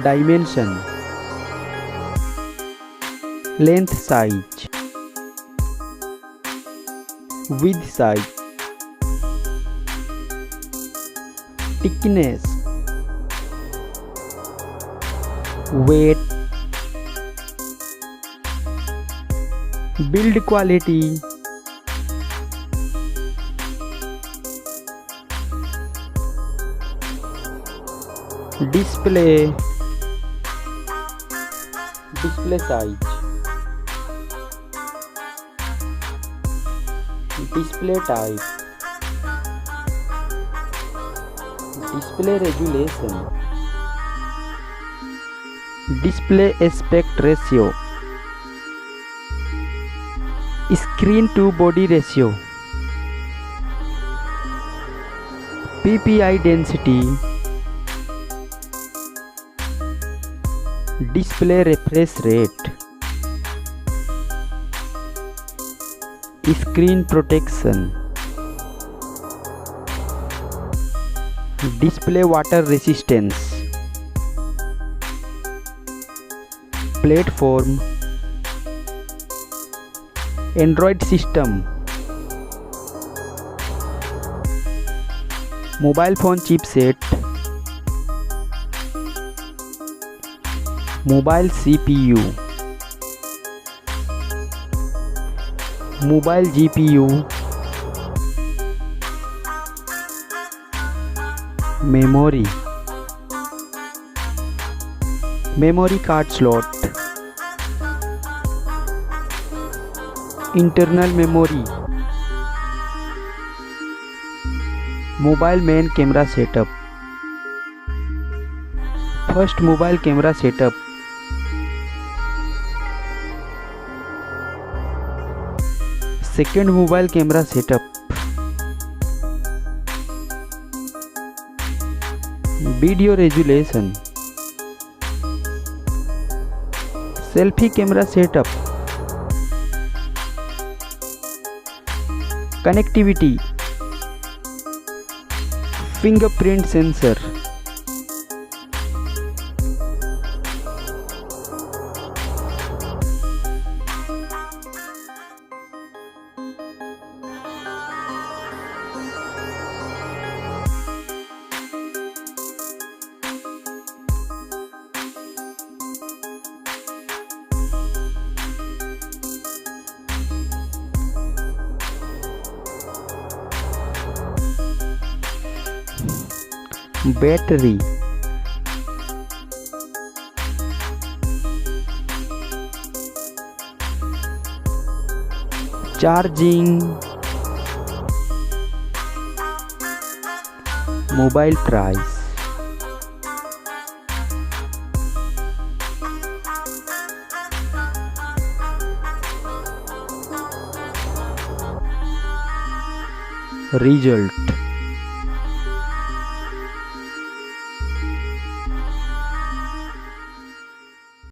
dimension, length size, width size, thickness, weight, build quality, display, display size, display type, display resolution, display aspect ratio, screen to body ratio, PPI density, display refresh rate, screen protection, display water resistance, platform, Android system, mobile phone chipset, mobile CPU, mobile GPU, memory, memory card slot, internal memory, mobile main camera setup, first mobile camera setup, second mobile camera setup, video resolution, selfie camera setup, connectivity, fingerprint sensor, battery, charging, mobile price, result.